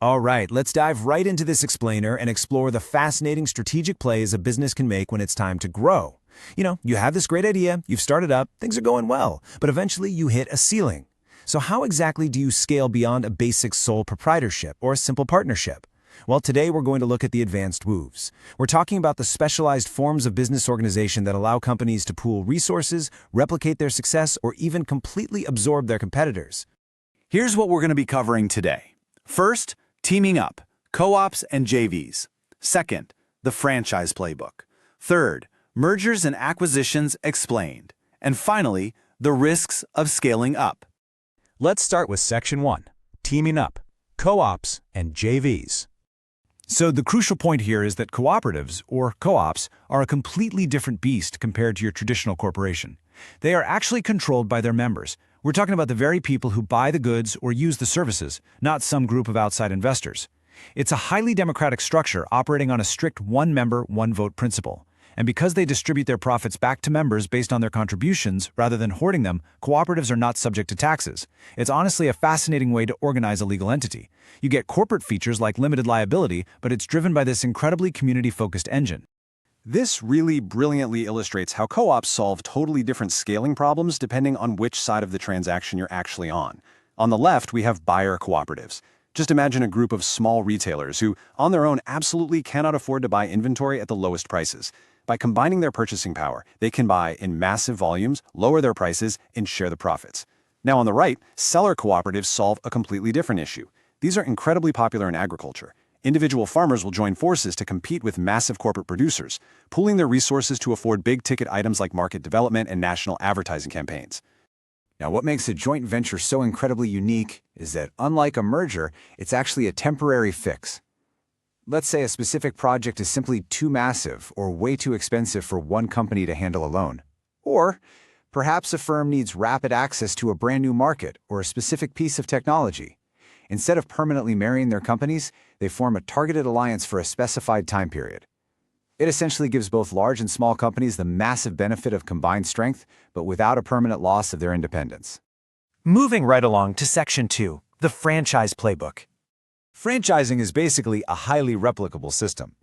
All right, let's dive right into this explainer and explore the fascinating strategic plays a business can make when it's time to grow. You have this great idea, you've started up, things are going well, but eventually you hit a ceiling. So how exactly do you scale beyond a basic sole proprietorship or a simple partnership? Well, today we're going to look at the advanced moves. We're talking about the specialized forms of business organization that allow companies to pool resources, replicate their success, or even completely absorb their competitors. Here's what we're going to be covering today. First, teaming up, co-ops and JVs. Second, the franchise playbook. Third, mergers and acquisitions explained. And finally, the risks of scaling up. Let's start with Section 1, teaming up, co-ops and JVs. So the crucial point here is that cooperatives, or co-ops, are a completely different beast compared to your traditional corporation. They are actually controlled by their members. We're talking about the very people who buy the goods or use the services, not some group of outside investors. It's a highly democratic structure operating on a strict one-member, one-vote principle. And because they distribute their profits back to members based on their contributions rather than hoarding them, cooperatives are not subject to taxes. It's honestly a fascinating way to organize a legal entity. You get corporate features like limited liability, but it's driven by this incredibly community-focused engine. This really brilliantly illustrates how co-ops solve totally different scaling problems depending on which side of the transaction you're actually on. On the left, we have buyer cooperatives. Just imagine a group of small retailers who, on their own, absolutely cannot afford to buy inventory at the lowest prices. By combining their purchasing power, they can buy in massive volumes, lower their prices, and share the profits. Now on the right, seller cooperatives solve a completely different issue. These are incredibly popular in agriculture. Individual farmers will join forces to compete with massive corporate producers, pooling their resources to afford big-ticket items like market development and national advertising campaigns. Now, what makes a joint venture so incredibly unique is that, unlike a merger, it's actually a temporary fix. Let's say a specific project is simply too massive or way too expensive for one company to handle alone. Or perhaps a firm needs rapid access to a brand new market or a specific piece of technology. Instead of permanently marrying their companies, they form a targeted alliance for a specified time period. It essentially gives both large and small companies the massive benefit of combined strength, but without a permanent loss of their independence. Moving right along to Section 2, the franchise playbook. Franchising is basically a highly replicable system.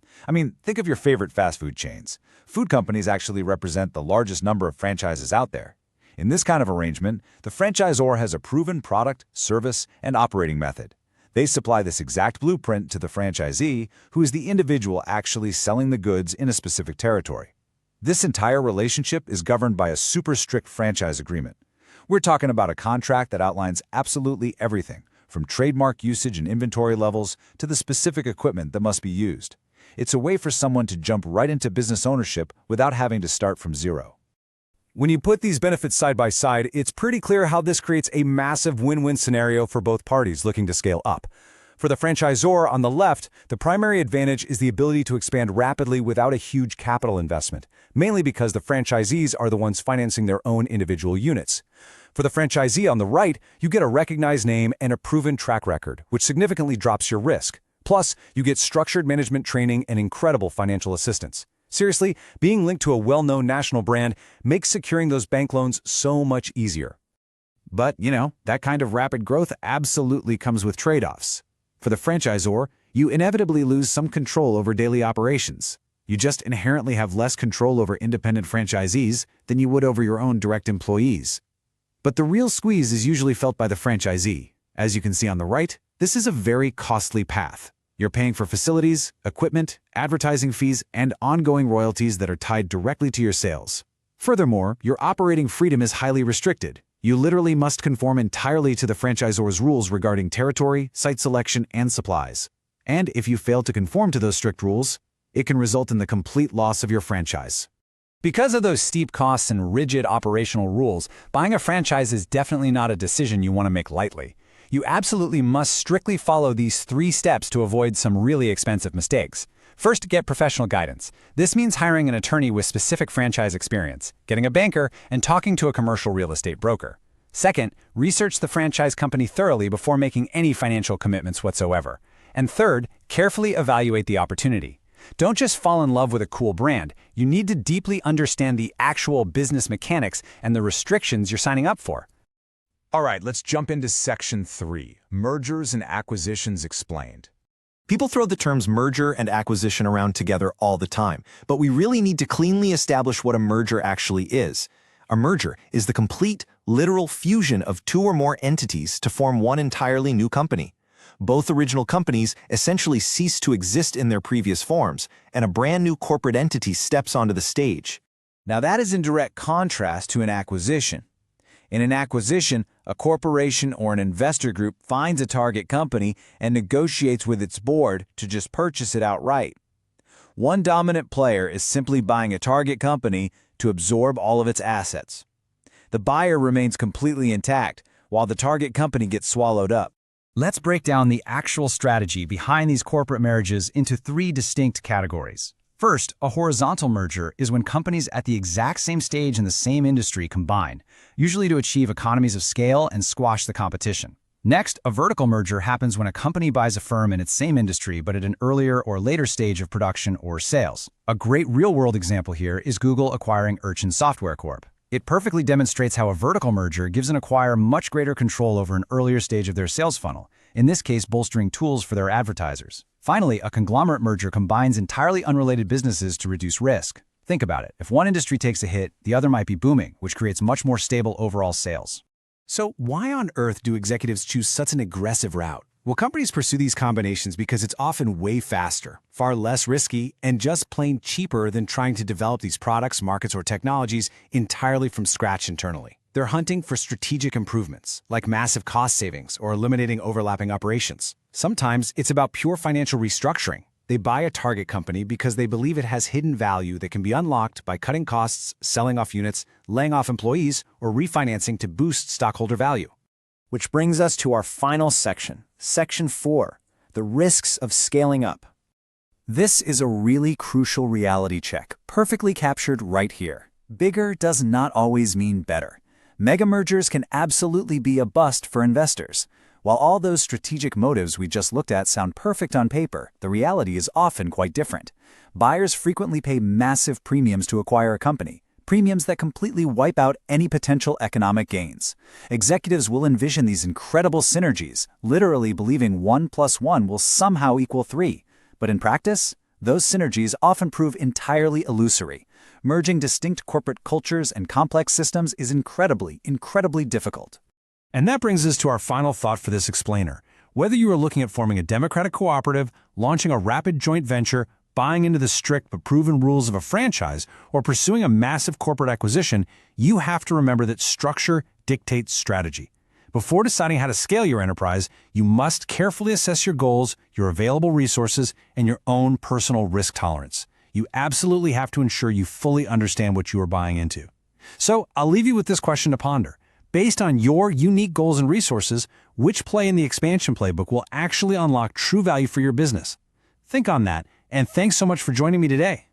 Think of your favorite fast food chains. Food companies actually represent the largest number of franchises out there. In this kind of arrangement, the franchisor has a proven product, service, and operating method. They supply this exact blueprint to the franchisee, who is the individual actually selling the goods in a specific territory. This entire relationship is governed by a super strict franchise agreement. We're talking about a contract that outlines absolutely everything, from trademark usage and inventory levels to the specific equipment that must be used. It's a way for someone to jump right into business ownership without having to start from zero. When you put these benefits side by side, it's pretty clear how this creates a massive win-win scenario for both parties looking to scale up. For the franchisor on the left, the primary advantage is the ability to expand rapidly without a huge capital investment, mainly because the franchisees are the ones financing their own individual units. For the franchisee on the right, you get a recognized name and a proven track record, which significantly drops your risk. Plus, you get structured management training and incredible financial assistance. Seriously, being linked to a well-known national brand makes securing those bank loans so much easier. But, that kind of rapid growth absolutely comes with trade-offs. For the franchisor, you inevitably lose some control over daily operations. You just inherently have less control over independent franchisees than you would over your own direct employees. But the real squeeze is usually felt by the franchisee. As you can see on the right, this is a very costly path. You're paying for facilities, equipment, advertising fees, and ongoing royalties that are tied directly to your sales. Furthermore, your operating freedom is highly restricted. You literally must conform entirely to the franchisor's rules regarding territory, site selection, and supplies. And if you fail to conform to those strict rules, it can result in the complete loss of your franchise. Because of those steep costs and rigid operational rules, buying a franchise is definitely not a decision you want to make lightly. You absolutely must strictly follow these 3 steps to avoid some really expensive mistakes. First, get professional guidance. This means hiring an attorney with specific franchise experience, getting a banker, and talking to a commercial real estate broker. Second, research the franchise company thoroughly before making any financial commitments whatsoever. And third, carefully evaluate the opportunity. Don't just fall in love with a cool brand. You need to deeply understand the actual business mechanics and the restrictions you're signing up for. All right, let's jump into Section 3, Mergers and Acquisitions Explained. People throw the terms merger and acquisition around together all the time, but we really need to cleanly establish what a merger actually is. A merger is the complete, literal fusion of two or more entities to form one entirely new company. Both original companies essentially cease to exist in their previous forms, and a brand new corporate entity steps onto the stage. Now that is in direct contrast to an acquisition. In an acquisition, a corporation or an investor group finds a target company and negotiates with its board to just purchase it outright. One dominant player is simply buying a target company to absorb all of its assets. The buyer remains completely intact, while the target company gets swallowed up. Let's break down the actual strategy behind these corporate marriages into three distinct categories. First, a horizontal merger is when companies at the exact same stage in the same industry combine, usually to achieve economies of scale and squash the competition. Next, a vertical merger happens when a company buys a firm in its same industry but at an earlier or later stage of production or sales. A great real-world example here is Google acquiring Urchin Software Corp. It perfectly demonstrates how a vertical merger gives an acquirer much greater control over an earlier stage of their sales funnel, in this case bolstering tools for their advertisers. Finally, a conglomerate merger combines entirely unrelated businesses to reduce risk. Think about it. If one industry takes a hit, the other might be booming, which creates much more stable overall sales. So why on earth do executives choose such an aggressive route? Well, companies pursue these combinations because it's often way faster, far less risky, and just plain cheaper than trying to develop these products, markets, or technologies entirely from scratch internally. They're hunting for strategic improvements, like massive cost savings or eliminating overlapping operations. Sometimes it's about pure financial restructuring. They buy a target company because they believe it has hidden value that can be unlocked by cutting costs, selling off units, laying off employees, or refinancing to boost stockholder value. Which brings us to our final section, Section 4, the risks of scaling up. This is a really crucial reality check, perfectly captured right here. Bigger does not always mean better. Mega mergers can absolutely be a bust for investors. While all those strategic motives we just looked at sound perfect on paper, the reality is often quite different. Buyers frequently pay massive premiums to acquire a company, premiums that completely wipe out any potential economic gains. Executives will envision these incredible synergies, literally believing 1 + 1 will somehow equal 3. But in practice, those synergies often prove entirely illusory. Merging distinct corporate cultures and complex systems is incredibly difficult. And that brings us to our final thought for this explainer. Whether you are looking at forming a democratic cooperative, launching a rapid joint venture, buying into the strict but proven rules of a franchise, or pursuing a massive corporate acquisition, you have to remember that structure dictates strategy. Before deciding how to scale your enterprise, you must carefully assess your goals, your available resources, and your own personal risk tolerance. You absolutely have to ensure you fully understand what you are buying into. So I'll leave you with this question to ponder. Based on your unique goals and resources, which play in the Expansion Playbook will actually unlock true value for your business? Think on that, and thanks so much for joining me today.